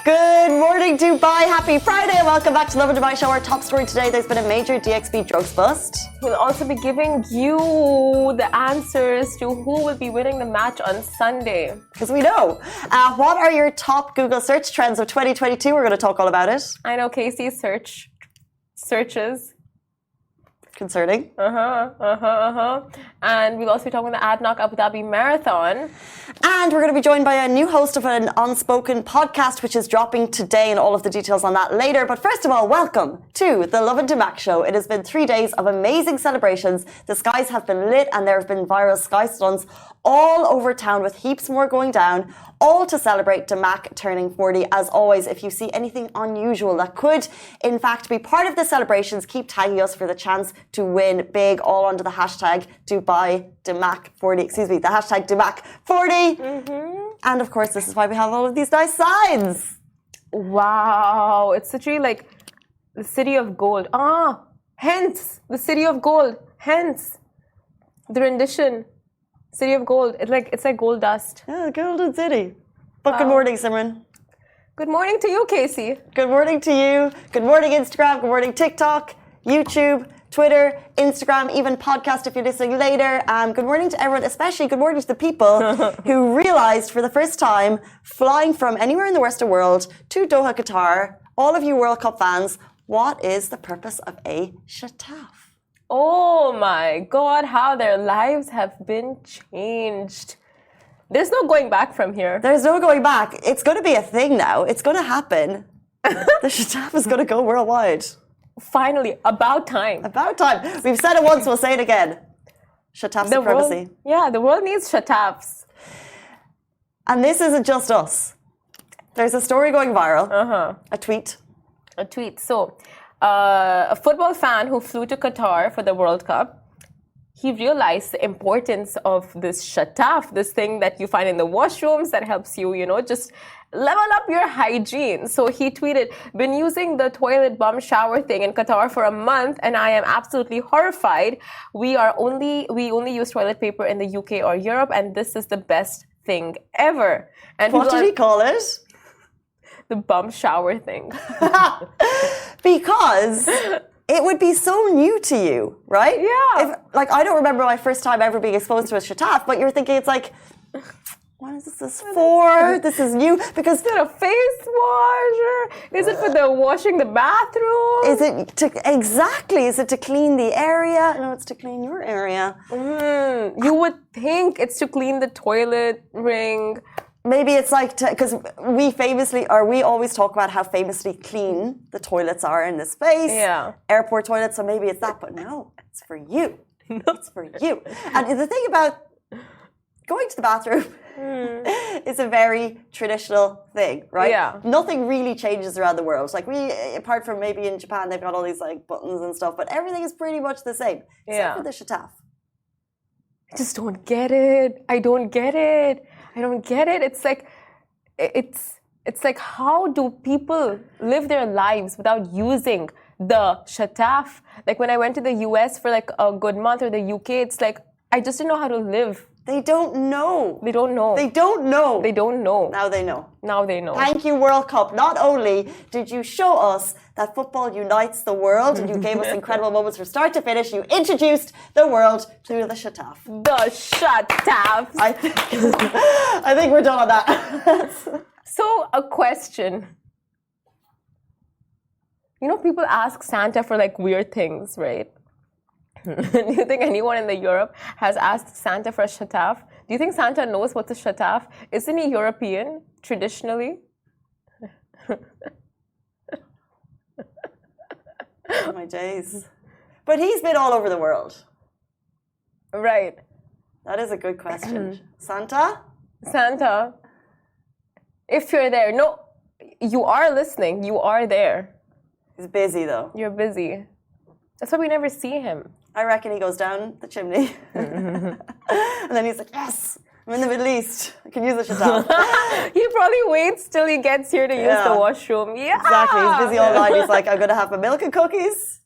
Good morning, Dubai. Happy Friday. Welcome back to Lovin Dubai Show. Our top story today, there's been a major DXB drugs bust. We'll also be giving you the answers to who will be winning the match on Sunday. Because we know. What are your top Google search trends of 2022? We're going to talk all about it. I know Casey's searches. Concerning. And we'll also be talking about the ADNOC Abu Dhabi Marathon. And we're going to be joined by a new host of an Unspoken podcast, which is dropping today, and all of the details on that later. But first of all, welcome to the Lovin Dubai Show. It has been 3 days of amazing celebrations. The skies have been lit and there have been viral sky stunts all over town with heaps more going down, all to celebrate DMAC turning 40. As always, if you see anything unusual that could, in fact, be part of the celebrations, keep tagging us for the chance to win big, all under the hashtag Dubai DMAC 40. Excuse me, the hashtag DMAC 40. And of course, this is why we have all of these nice signs. Wow, it's literally like the city of gold. Hence the city of gold. Hence the rendition. City of gold. It's like gold dust. Yeah, golden city. But good morning, Simran. Good morning to you, Casey. Good morning to you. Good morning, Instagram. Good morning, TikTok, YouTube, Twitter, Instagram, even podcast if you're listening later. Good morning to everyone, especially good morning to the people who realized for the first time, flying from anywhere in the Western world to Doha, Qatar, all of you World Cup fans, what is the purpose of a shataf? Oh my God, how their lives have been changed. There's no going back from here. There's no going back. It's going to be a thing now. It's going to happen. The shataf is going to go worldwide. Finally, about time. About time. We've said it once, we'll say it again. Shataf supremacy. The world needs shatafs. And this isn't just us. There's a story going viral. A tweet. So, a football fan who flew to Qatar for the World Cup, he realized the importance of this shataf, this thing that you find in the washrooms that helps you, just level up your hygiene. So he tweeted, been using the toilet bum shower thing in Qatar for a month and I am absolutely horrified. We only use toilet paper in the UK or Europe and this is the best thing ever. And what did he call it? The bum shower thing. Because it would be so new to you, right? Yeah. I don't remember my first time ever being exposed to a shataf, but you're thinking it's like, what is this for? This is new. Because is it a face washer? Is it for the washing the bathroom? Is it to clean the area? No, it's to clean your area. You would think it's to clean the toilet ring. Maybe it's like, because we always talk about how famously clean the toilets are in this space. Yeah. Airport toilets, so maybe it's that, but no, it's for you. It's for you. And the thing about going to the bathroom is a very traditional thing, right? Yeah. Nothing really changes around the world. Apart from maybe in Japan, they've got all these buttons and stuff, but everything is pretty much the same. Except for the shataf. I just don't get it. I don't get it. It's like how do people live their lives without using the shataf? Like when I went to the US for a good month or the UK, it's like I just didn't know how to live. They don't know. They don't know. Now they know. Thank you, World Cup. Not only did you show us that football unites the world and you gave us incredible moments from start to finish, you introduced the world to the shataf. The shataf. I think we're done on that. So, a question. People ask Santa for weird things, right? Do you think anyone in Europe has asked Santa for a shataf? Do you think Santa knows what's a shataf? Isn't he European, traditionally? Oh my days. But he's been all over the world. Right. That is a good question. Santa, if you're there. No, you are listening. You are there. He's busy though. You're busy. That's why we never see him. I reckon he goes down the chimney. And then he's like, yes, I'm in the Middle East. I can use the shataf. He probably waits till he gets here to use the washroom. Yeah. Exactly. He's busy all night. He's like, I'm going to have my milk and cookies.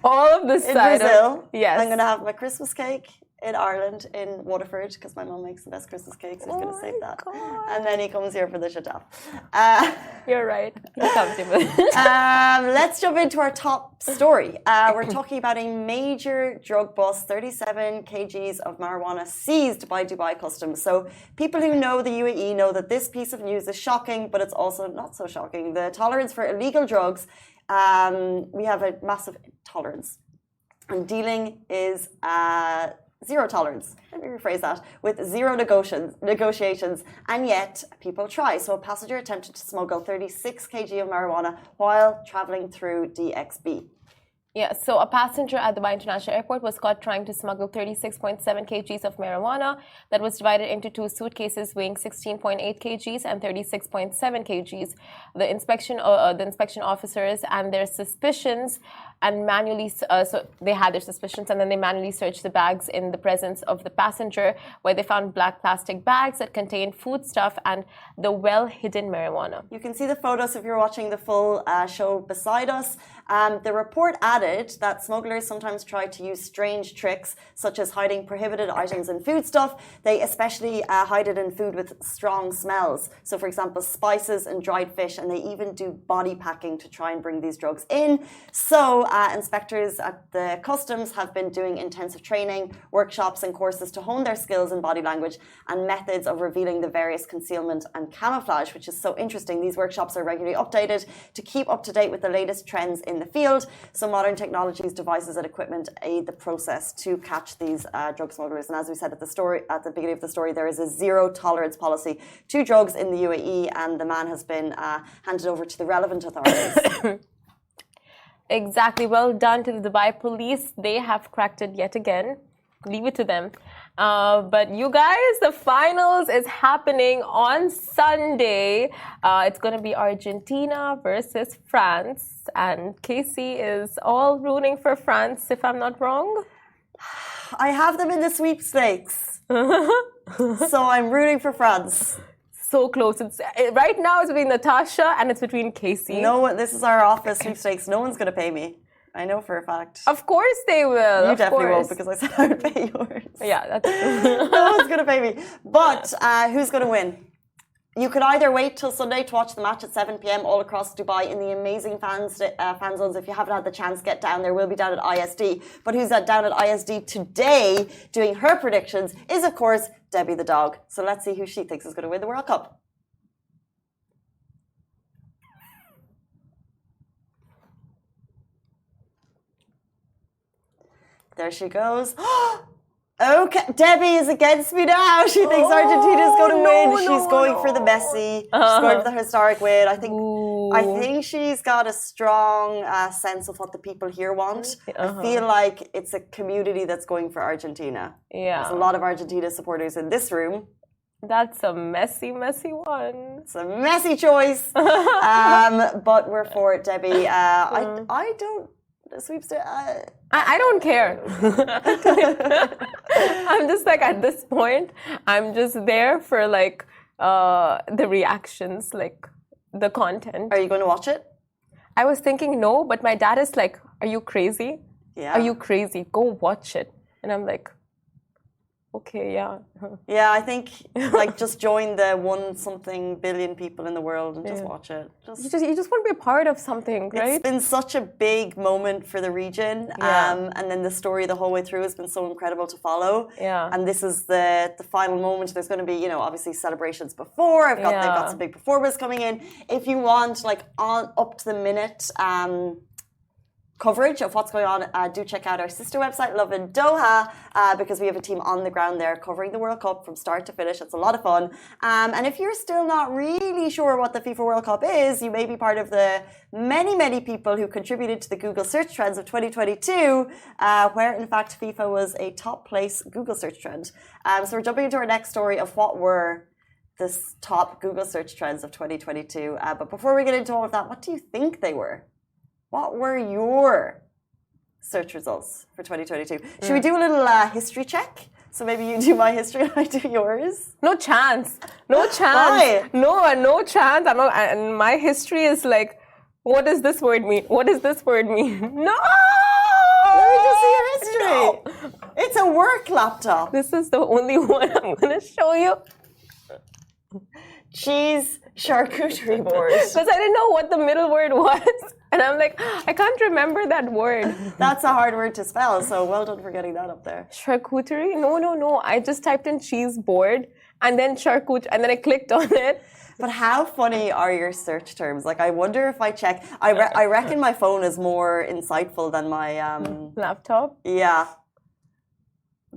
All of this in side Brazil. Yes. I'm going to have my Christmas cake in Ireland, in Waterford, because my mum makes the best Christmas cakes. He's going to save that. God. And then he comes here for the shataf. You're right. He comes here for Let's jump into our top story. We're talking about a major drug bust, 37 kgs of marijuana seized by Dubai Customs. So people who know the UAE know that this piece of news is shocking, but it's also not so shocking. The tolerance for illegal drugs, we have a massive tolerance. And dealing is zero tolerance. Let me rephrase that. With zero negotiations. And yet, people try. So a passenger attempted to smuggle 36 kg of marijuana while traveling through DXB. Yeah, so a passenger at Dubai International Airport was caught trying to smuggle 36.7 kgs of marijuana that was divided into 2 suitcases weighing 16.8 kgs and 36.7 kgs. The inspection officers and their suspicions and manually, so they had their suspicions and then they manually searched the bags in the presence of the passenger, where they found black plastic bags that contained foodstuff and the well-hidden marijuana. You can see the photos if you're watching the full show beside us. The report added that smugglers sometimes try to use strange tricks, such as hiding prohibited items in foodstuff. They especially hide it in food with strong smells. So, for example, spices and dried fish, and they even do body packing to try and bring these drugs in. So, inspectors at the customs have been doing intensive training, workshops and courses to hone their skills in body language and methods of revealing the various concealment and camouflage, which is so interesting. These workshops are regularly updated to keep up to date with the latest trends in the field. So modern technologies, devices and equipment aid the process to catch these drug smugglers. And as we said at the beginning of the story, there is a zero tolerance policy to drugs in the UAE, and the man has been handed over to the relevant authorities. Exactly. Well done to the Dubai police. They have cracked it yet again. Leave it to them. But you guys, the finals is happening on Sunday. It's going to be Argentina versus France. And Casey is all rooting for France, if I'm not wrong. I have them in the sweepstakes. So I'm rooting for France. So close. Right now it's between Natasha and it's between Casey. No, this is our office sweepstakes. No one's going to pay me. I know for a fact. Of course they will. You definitely won't, because I said I would pay yours. Yeah, that's true. No one's going to pay me. But who's going to win? You could either wait till Sunday to watch the match at 7 p.m. all across Dubai in the amazing fan zones. If you haven't had the chance, get down there. We'll be down at ISD. But who's down at ISD today doing her predictions is, of course, Debbie the dog. So let's see who she thinks is going to win the World Cup. There she goes. Okay, Debbie is against me now. She thinks Argentina's going to win. She's going for the Messi. She's going for the historic win. I think she's got a strong sense of what the people here want. I feel like it's a community that's going for Argentina. Yeah. There's a lot of Argentina supporters in this room. That's a messy one. It's a messy choice. But we're for it, Debbie. I don't... I don't care. I'm just like, at this point, I'm just there for like the reactions, like the content. Are you going to watch it? I was thinking no, but my dad is like, are you crazy? Yeah. Are you crazy? Go watch it. And I'm like, okay, yeah. Yeah, I think like just join the 1-something billion people in the world and just watch it. You just want to be a part of something, right? It's been such a big moment for the region, and then the story the whole way through has been so incredible to follow. Yeah. And this is the final moment. There's going to be, obviously celebrations before. They've got some big performers coming in. If you want like on up to the minute coverage of what's going on, do check out our sister website, Lovin Doha, because we have a team on the ground there covering the World Cup from start to finish. It's a lot of fun. And if you're still not really sure what the FIFA World Cup is, you may be part of the many people who contributed to the Google search trends of 2022, where in fact FIFA was a top place Google search trend. So we're jumping into our next story of what were the top Google search trends of 2022. But before we get into all of that, what do you think they were? What were your search results for 2022? Should we do a little history check? So maybe you do my history and I do yours? No chance. No chance. Why? No chance. And my history is like, what does this word mean? What does this word mean? No! Let me just see your history. No. It's a work laptop. This is the only one I'm going to show you. Cheese charcuterie board. Because I didn't know what the middle word was. And I'm like, I can't remember that word. That's a hard word to spell, so well done for getting that up there. Charcuterie? No. I just typed in cheese board and then charcuterie, and then I clicked on it. But how funny are your search terms? Like, I wonder if I check. I reckon my phone is more insightful than my laptop. Yeah.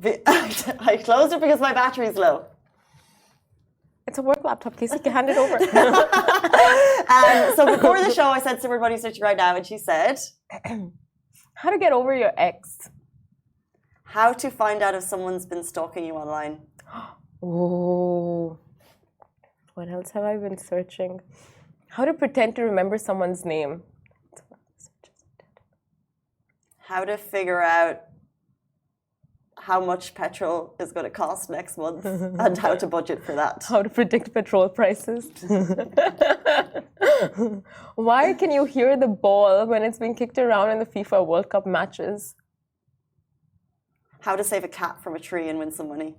I closed it because my battery's low. It's a work laptop, Casey. You can hand it over. So before the show, I said to everybody searching right now, and she said, "How to get over your ex? How to find out if someone's been stalking you online." Oh. What else have I been searching? How to pretend to remember someone's name. How to figure out how much petrol is going to cost next month and how to budget for that. How to predict petrol prices. Why can you hear the ball when it's being kicked around in the FIFA World Cup matches? How to save a cat from a tree and win some money.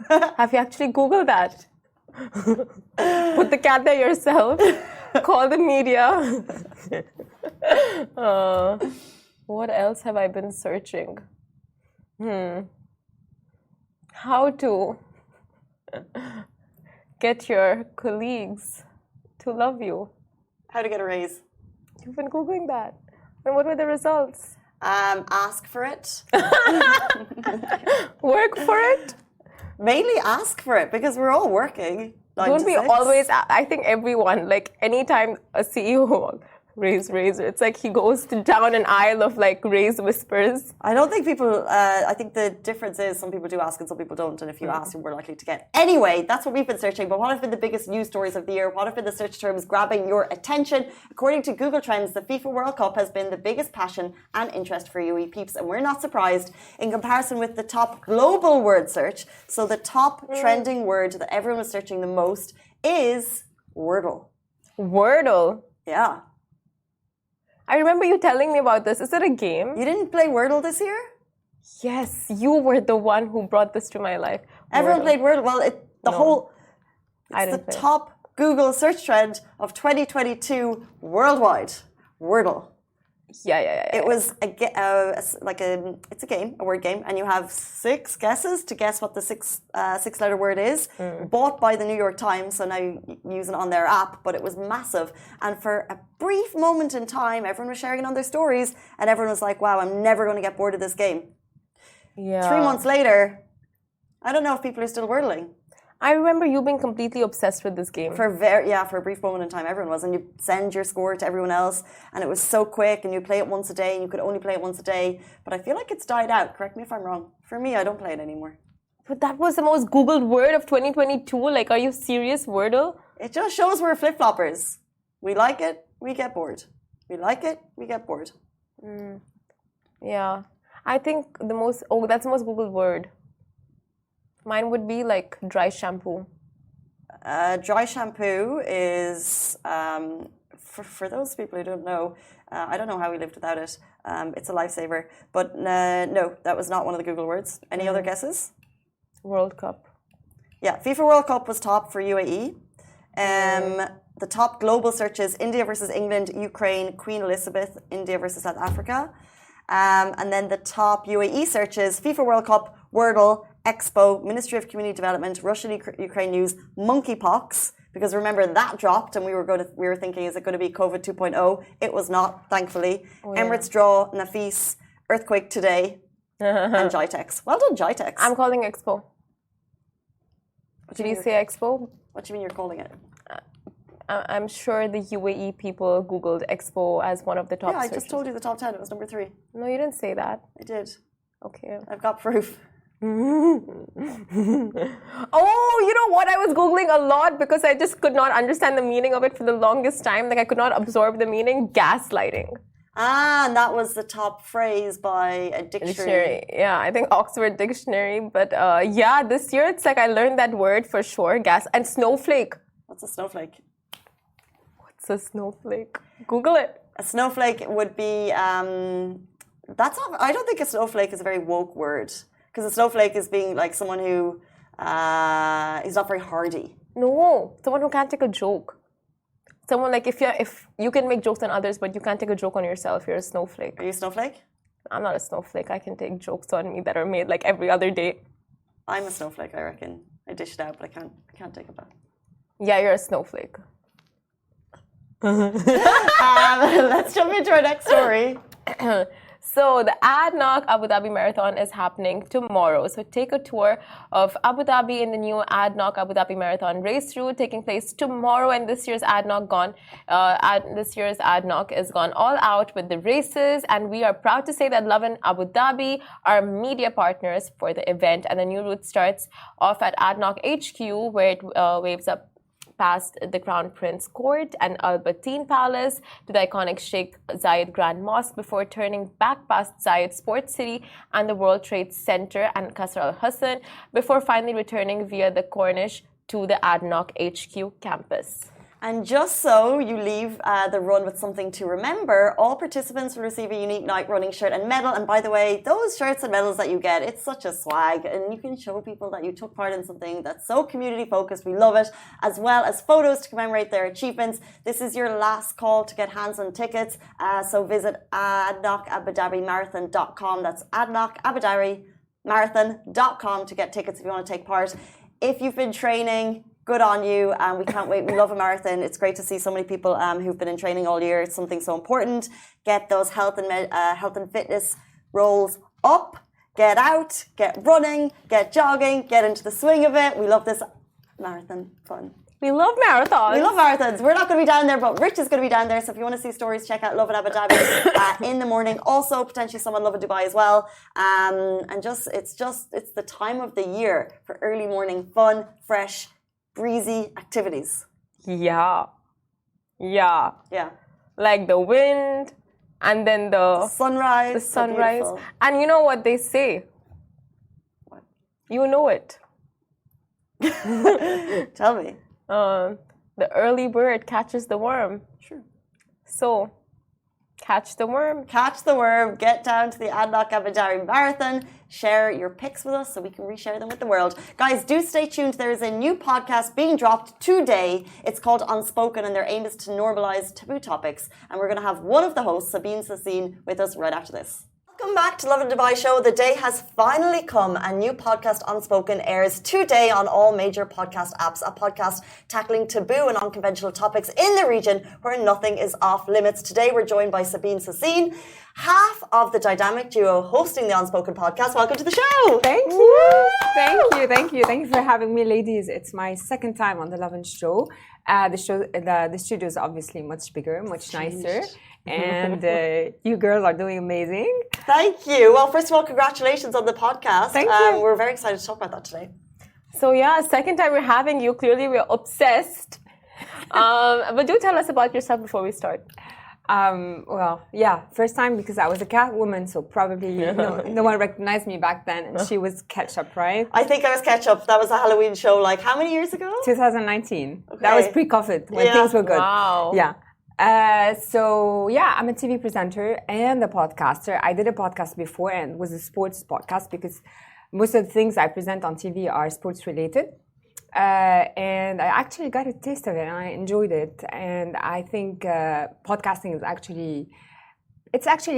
Have you actually Googled that? Put the cat there yourself. Call the media. What else have I been searching? How to get your colleagues to love you. How to get a raise. You've been Googling that. And what were the results? Ask for it. Work for it? Mainly ask for it because we're all working. Don't we always, I think everyone, like anytime a CEO raise, it's like he goes down an aisle of like raise whispers. I don't think people, I think the difference is some people do ask and some people don't. And if you ask, we're likely to get. Anyway, that's what we've been searching. But what have been the biggest news stories of the year? What have been the search terms grabbing your attention? According to Google Trends, the FIFA World Cup has been the biggest passion and interest for UE peeps. And we're not surprised in comparison with the top global word search. So the top trending word that everyone was searching the most is Wordle. Wordle? Yeah. I remember you telling me about this. Is it a game? You didn't play Wordle this year? Yes, you were the one who brought this to my life. Everyone played Wordle. Well, it's the top Google search trend of 2022 worldwide. Wordle. Yeah. It was it's a game, a word game, and you have 6 guesses to guess what the six-letter word is. Bought by the New York Times, so now you use it on their app. But it was massive, and for a brief moment in time, everyone was sharing it on their stories, and everyone was like, "Wow, I'm never going to get bored of this game." Yeah. 3 months later, I don't know if people are still wordling. I remember you being completely obsessed with this game. For a brief moment in time, everyone was. And you send your score to everyone else, and it was so quick, and you play it once a day, and you could only play it once a day. But I feel like it's died out. Correct me if I'm wrong. For me, I don't play it anymore. But that was the most Googled word of 2022. Like, are you serious, Wordle? It just shows we're flip-floppers. We like it, we get bored. We like it, we get bored. Yeah. I think that's the most Googled word. Mine would be like dry shampoo. Dry shampoo is, for those people who don't know, I don't know how we lived without it. It's a lifesaver. But no, that was not one of the Google words. Any other guesses? World Cup. Yeah, FIFA World Cup was top for UAE. The top global searches: India versus England, Ukraine, Queen Elizabeth, India versus South Africa. And then the top UAE searches: FIFA World Cup, Wordle, Expo, Ministry of Community Development, Russian-Ukraine news, monkeypox. Because remember that dropped, and we were thinking, is it going to be COVID 2.0? It was not, thankfully. Emirates draw, Nafis, earthquake today, and Jitex. Well done, Jitex. I'm calling Expo. Did you say Expo? What do you mean you're calling it? I'm sure the UAE people Googled Expo as one of the top searches. I just told you the top 10. It was number 3. No, you didn't say that. I did. Okay. I've got proof. Oh, you know what? I was Googling a lot because I just could not understand the meaning of it for the longest time. Like, I could not absorb the meaning. Gaslighting. And that was the top phrase by a dictionary. Yeah, I think Oxford Dictionary. But yeah, this year it's like I learned that word for sure. Gas and snowflake. What's a snowflake? What's a snowflake? Google it. A snowflake would be That's not. I don't think a snowflake is a very woke word because a snowflake is being like someone who is not very hardy. No, someone who can't take a joke. Someone like if you can make jokes on others, but you can't take a joke on yourself, you're a snowflake. Are you a snowflake? I'm not a snowflake. I can take jokes on me that are made like every other day. I'm a snowflake. I reckon. I dish it out, but I can't take it back. Yeah, you're a snowflake. Let's jump into our next story. So the ADNOC Abu Dhabi Marathon is happening tomorrow. So take a tour of Abu Dhabi in the new ADNOC Abu Dhabi Marathon race route taking place tomorrow. And this year's ADNOC is gone all out with the races. And we are proud to say that Lovin Abu Dhabi are media partners for the event. And the new route starts off at ADNOC HQ where it waves up past the Crown Prince Court and Al Bateen Palace to the iconic Sheikh Zayed Grand Mosque before turning back past Zayed Sports City and the World Trade Center and Qasr Al Hassan before finally returning via the Corniche to the ADNOC HQ campus. And just so you leave the run with something to remember, all participants will receive a unique night running shirt and medal. And by the way, those shirts and medals that you get, it's such a swag. And you can show people that you took part in something that's so community focused. We love it. As well as photos to commemorate their achievements. This is your last call to get hands on tickets. So visit adnocabudabi.marathon.com. That's adnocabudabi.marathon.com to get tickets if you want to take part. If you've been training, good on you, and we can't wait. We love a marathon. It's great to see so many people who've been in training all year. It's something so important. Get those health and fitness roles up. Get out, get running, get jogging, get into the swing of it. We love this marathon fun. We love marathons. We love marathons. We're not going to be down there, but Rich is going to be down there. So if you want to see stories, check out Lovin Abu Dhabi in the morning. Also, potentially someone Lovin Dubai as well. And it's the time of the year for early morning fun, fresh, breezy activities. Yeah. Like the wind and then the sunrise. So and you know what they say? What? You know it. Tell me. The early bird catches the worm. Sure. So catch the worm. Catch the worm. Get down to the ADNOC Abu Dhabi Marathon. Share your pics with us so we can reshare them with the world. Guys, do stay tuned. There is a new podcast being dropped today. It's called Unspoken, and their aim is to normalize taboo topics. And we're going to have one of the hosts, Sabine Sassine, with us right after this. Welcome back to Lovin Dubai Show. The day has finally come. A new podcast, Unspoken, airs today on all major podcast apps. A podcast tackling taboo and unconventional topics in the region where nothing is off limits. Today we're joined by Sabine Sassine, half of the dynamic duo hosting the Unspoken podcast. Welcome to the show. Thank you. Thank you for having me, ladies. It's my second time on the Lovin Show. The studio is obviously much bigger, much nicer. And you girls are doing amazing. Thank you. Well, first of all, congratulations on the podcast. Thank you. We're very excited to talk about that today. So yeah, second time we're having you. Clearly we're obsessed. But do tell us about yourself before we start. First time because I was a cat woman, so probably no one recognized me back then, and she was Ketchup, right? I think I was Ketchup. That was a Halloween show, like how many years ago? 2019. Okay. That was pre-COVID when things were good. Wow. Yeah. I'm a TV presenter and a podcaster. I did a podcast before, and it was a sports podcast because most of the things I present on TV are sports related. And I actually got a taste of it and I enjoyed it. And I think podcasting is actually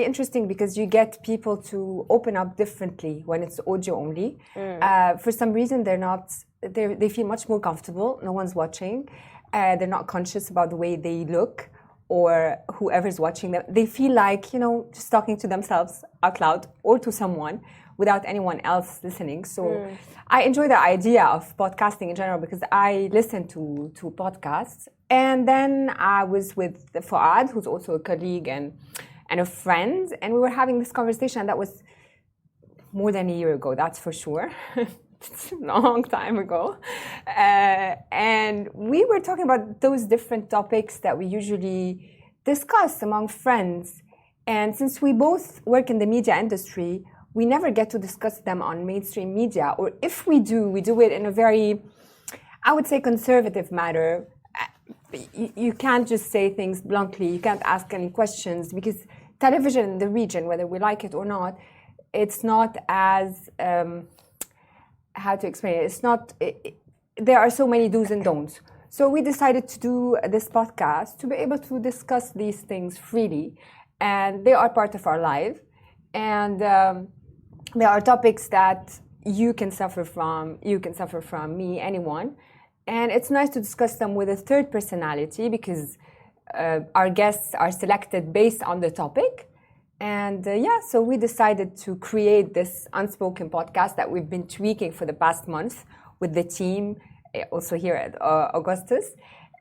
interesting because you get people to open up differently when it's audio only. For some reason, they feel much more comfortable. No one's watching. They're not conscious about the way they look or whoever's watching them. They feel like, just talking to themselves out loud or to someone without anyone else listening. So I enjoy the idea of podcasting in general because I listen to podcasts. And then I was with Fuad, who's also a colleague and a friend. And we were having this conversation that was more than a year ago, that's for sure. It's a long time ago. And we were talking about those different topics that we usually discuss among friends. And since we both work in the media industry, we never get to discuss them on mainstream media. Or if we do it in a very, I would say, conservative manner. You can't just say things bluntly. You can't ask any questions because television in the region, whether we like it or not, it's not as how to explain it. It's not. There are so many do's and don'ts. So we decided to do this podcast to be able to discuss these things freely, and they are part of our life. And there are topics that you can suffer from me, anyone. And it's nice to discuss them with a third personality because our guests are selected based on the topic. And so we decided to create this Unspoken podcast that we've been tweaking for the past month with the team, also here at Augustus.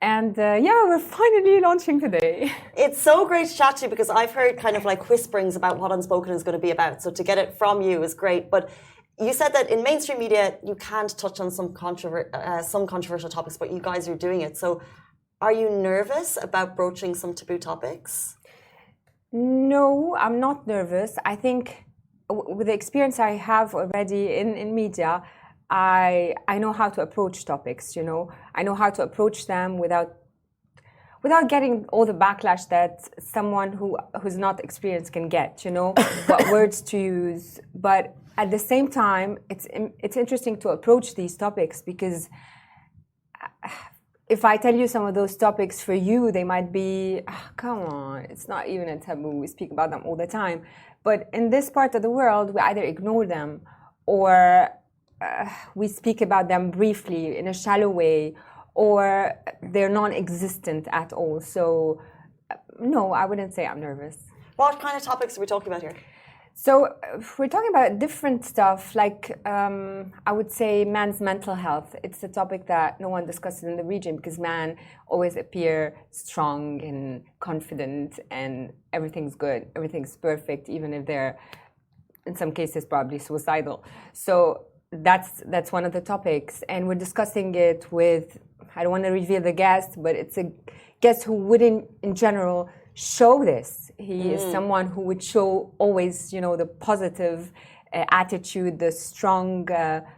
And we're finally launching today. It's so great to chat to you because I've heard kind of like whisperings about what Unspoken is going to be about. So to get it from you is great. But you said that in mainstream media, you can't touch on some controversial topics, but you guys are doing it. So are you nervous about broaching some taboo topics? No, I'm not nervous. I think with the experience I have already in media, I know how to approach topics, you know. I know how to approach them without getting all the backlash that someone who's not experienced can get, you know, what words to use. But at the same time, it's interesting to approach these topics because if I tell you some of those topics for you, they might be, come on, it's not even a taboo. We speak about them all the time. But in this part of the world, we either ignore them or we speak about them briefly in a shallow way, or they're non-existent at all. So, no, I wouldn't say I'm nervous. What kind of topics are we talking about here? So, we're talking about different stuff, like I would say man's mental health. It's a topic that no one discusses in the region because men always appear strong and confident and everything's good, everything's perfect, even if they're, in some cases, probably suicidal. So, that's one of the topics, and we're discussing it with, I don't want to reveal the guest, but it's a guest who wouldn't in general show this. He is someone who would show always, you know, the positive attitude, the strong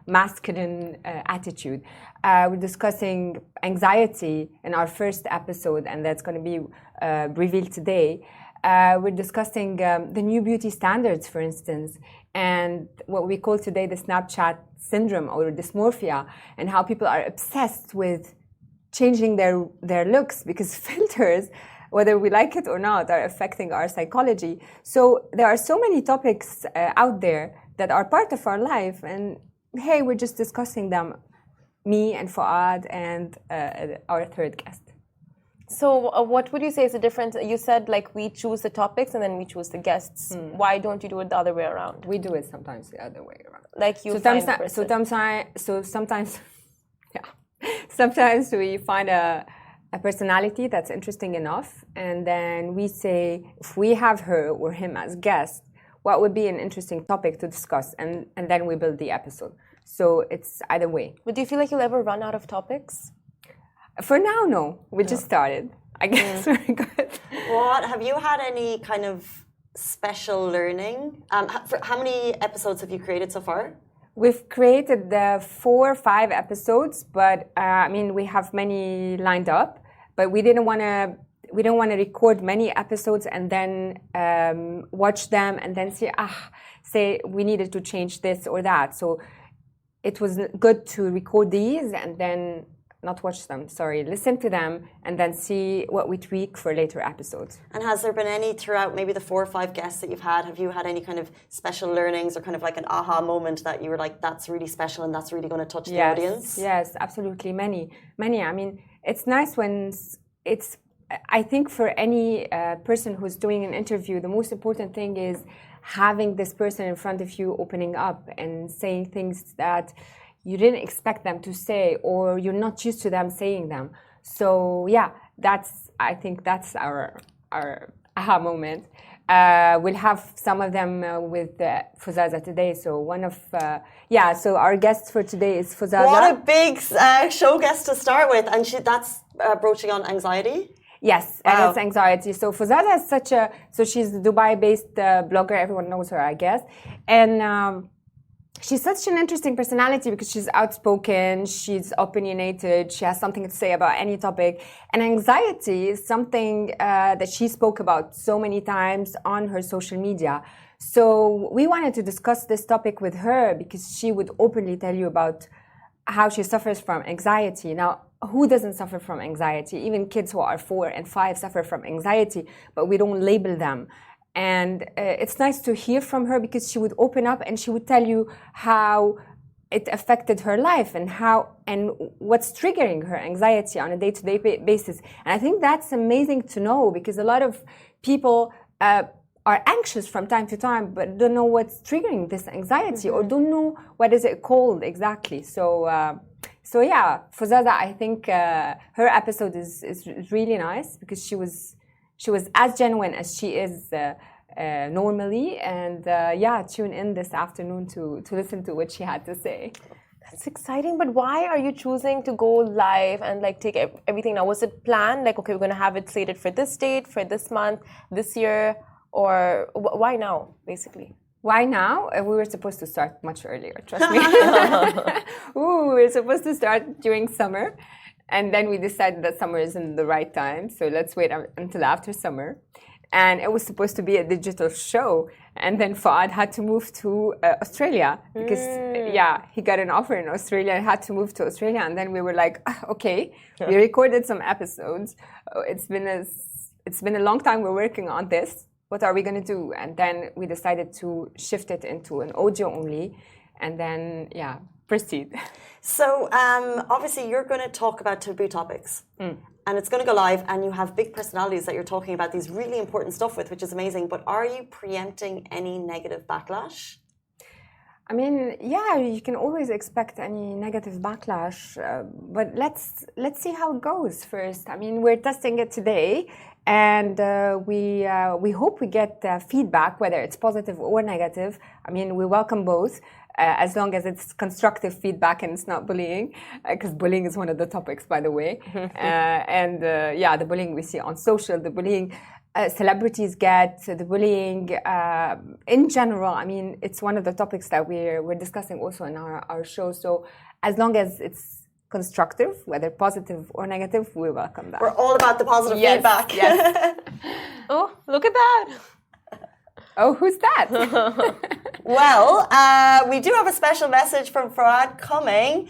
masculine attitude. We're discussing anxiety in our first episode, and that's going to be revealed today. We're discussing the new beauty standards, for instance, and what we call today the Snapchat syndrome or dysmorphia, and how people are obsessed with changing their looks because filters, whether we like it or not, are affecting our psychology. So there are so many topics out there that are part of our life, and hey, we're just discussing them, me and Fuad and our third guest. So what would you say is the difference? You said like we choose the topics and then we choose the guests. Why don't you do it the other way around? We do it sometimes the other way around. Like you sometimes we find a personality that's interesting enough, and then we say if we have her or him as guest, what would be an interesting topic to discuss, and then we build the episode. So it's either way. But do you feel like you'll ever run out of topics? For now, no. We just started. I guess we're good. What have you had any kind of special learning? How many episodes have you created so far? We've created 4 or 5 episodes, but I mean we have many lined up. But we didn't want to record many episodes and then watch them and then say we needed to change this or that. So it was good to record these and then not watch them, listen to them and then see what we tweak for later episodes. And has there been any throughout maybe the 4 or 5 guests that you've had, have you had any kind of special learnings or kind of like an aha moment that you were like, that's really special and that's really going to touch the audience? Yes, absolutely. Many. I mean, it's nice when I think for any person who's doing an interview, the most important thing is having this person in front of you opening up and saying things that you didn't expect them to say, or you're not used to them saying them. So yeah, I think that's our aha moment. We'll have some of them with Fuzaza today. So so our guest for today is Fuzaza. What a big show guest to start with, and that's broaching on anxiety. Yes, and it's anxiety. So Fuzaza is she's a Dubai-based blogger. Everyone knows her, I guess, and. she's such an interesting personality because she's outspoken, she's opinionated, she has something to say about any topic. And anxiety is something that she spoke about so many times on her social media. So we wanted to discuss this topic with her because she would openly tell you about how she suffers from anxiety. Now, who doesn't suffer from anxiety? Even kids who are 4 and 5 suffer from anxiety, but we don't label them. And it's nice to hear from her because she would open up and she would tell you how it affected her life and what's triggering her anxiety on a day-to-day basis. And I think that's amazing to know because a lot of people are anxious from time to time, but don't know what's triggering this anxiety or don't know what is it called exactly. So yeah, for Zaza, I think her episode is really nice because she was as genuine as she is normally. And yeah, tune in this afternoon to listen to what she had to say. That's exciting, but why are you choosing to go live and like take everything now? Was it planned? Like, okay, we're going to have it slated for this date, for this month, this year, or why now, basically? Why now? We were supposed to start much earlier, trust me. We were supposed to start during summer. And then we decided that summer isn't the right time. So let's wait until after summer. And it was supposed to be a digital show. And then Fuad had to move to Australia because, yeah, he got an offer in Australia and had to move to Australia. And then we were like, okay, we recorded some episodes. It's been a long time we're working on this. What are we going to do? And then we decided to shift it into an audio only. And then, yeah, proceed. So obviously you're going to talk about taboo topics and it's going to go live and you have big personalities that you're talking about these really important stuff with, which is amazing. But are you preempting any negative backlash? I mean, yeah, you can always expect any negative backlash, but let's see how it goes first. I mean, we're testing it today, and we hope we get feedback, whether it's positive or negative. I mean, we welcome both. As long as it's constructive feedback and it's not bullying, because bullying is one of the topics, by the way. Yeah, the bullying we see on social, the bullying celebrities get, the bullying in general. I mean, it's one of the topics that we're discussing also in our show. So as long as it's constructive, whether positive or negative, we welcome that. We're all about the positive feedback. Yes. Oh, look at that. Oh, who's that? Well, we do have a special message from Fuad coming.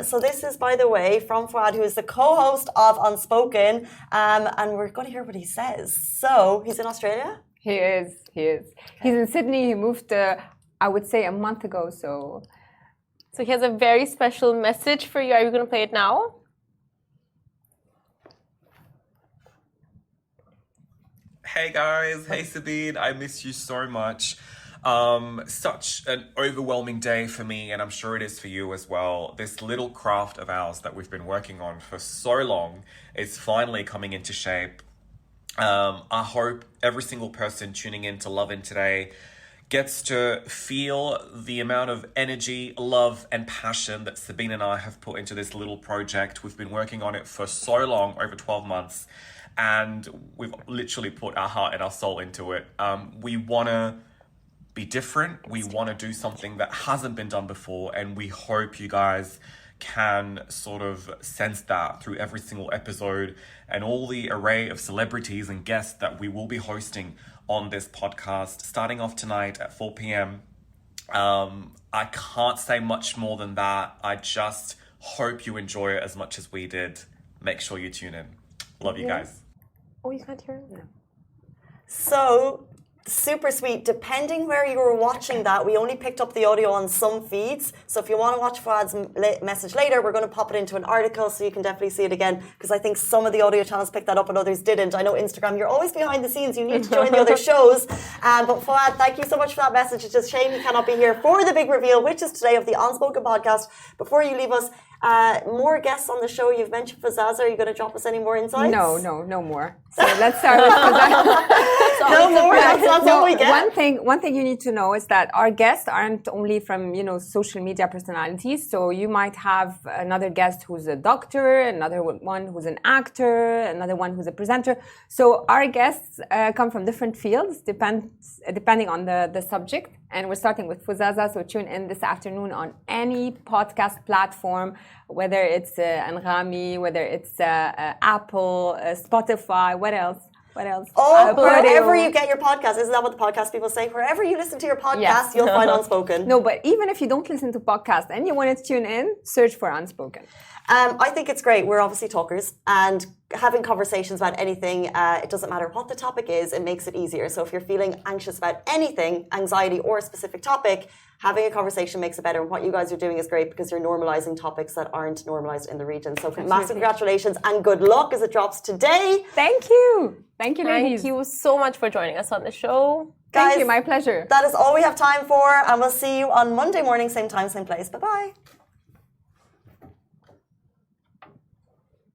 So this is, by the way, from Fuad, who is the co-host of Unspoken. And we're going to hear what he says. So he's in Australia? He is. He's in Sydney. He moved, I would say, a month ago. So he has a very special message for you. Are you going to play it now? Hey guys, hey Sabine, I miss you so much. Such an overwhelming day for me, and I'm sure it is for you as well. This little craft of ours that we've been working on for so long is finally coming into shape. I hope every single person tuning in to Lovin today gets to feel the amount of energy, love, and passion that Sabine and I have put into this little project. We've been working on it for so long, over 12 months. And we've literally put our heart and our soul into it. We want to be different. We want to do something that hasn't been done before. And we hope you guys can sort of sense that through every single episode and all the array of celebrities and guests that we will be hosting on this podcast, starting off tonight at 4 p.m. I can't say much more than that. I just hope you enjoy it as much as we did. Make sure you tune in. Love you guys. Oh, you can't hear it? No. So, super sweet. Depending where you were watching that, we only picked up the audio on some feeds. So if you want to watch Fuad's message later, we're going to pop it into an article so you can definitely see it again. Because I think some of the audio channels picked that up and others didn't. I know Instagram, you're always behind the scenes. You need to join the other shows. But Fuad, thank you so much for that message. It's just a shame you cannot be here for the big reveal, which is today of the Unspoken podcast. Before you leave us, more guests on the show. You've mentioned Fazaz. Are you going to drop us any more insights? No more. So let's start with Fazaz. No more. That's all we get. One thing you need to know is that our guests aren't only from social media personalities. So you might have another guest who's a doctor, another one who's an actor, another one who's a presenter. So our guests come from different fields, depending on the subject. And we're starting with Fuzaza, so tune in this afternoon on any podcast platform, whether it's Anghami, whether it's Apple, Spotify, what else? Oh, wherever you get your podcast. Isn't that what the podcast people say? Wherever you listen to your podcast, Yes. you'll find Unspoken. No, but even if you don't listen to podcasts and you want to tune in, search for Unspoken. I think it's great. We're obviously talkers, and having conversations about anything, it doesn't matter what the topic is, it makes it easier. So if you're feeling anxious about anything, anxiety or a specific topic, having a conversation makes it better. And what you guys are doing is great because you're normalizing topics that aren't normalized in the region. So massive congratulations and good luck as it drops today. Thank you. Thank you, ladies. Thank you so much for joining us on the show. Thank Guys, you. My pleasure. That is all we have time for, and we'll see you on Monday morning, same time, same place. Bye-bye.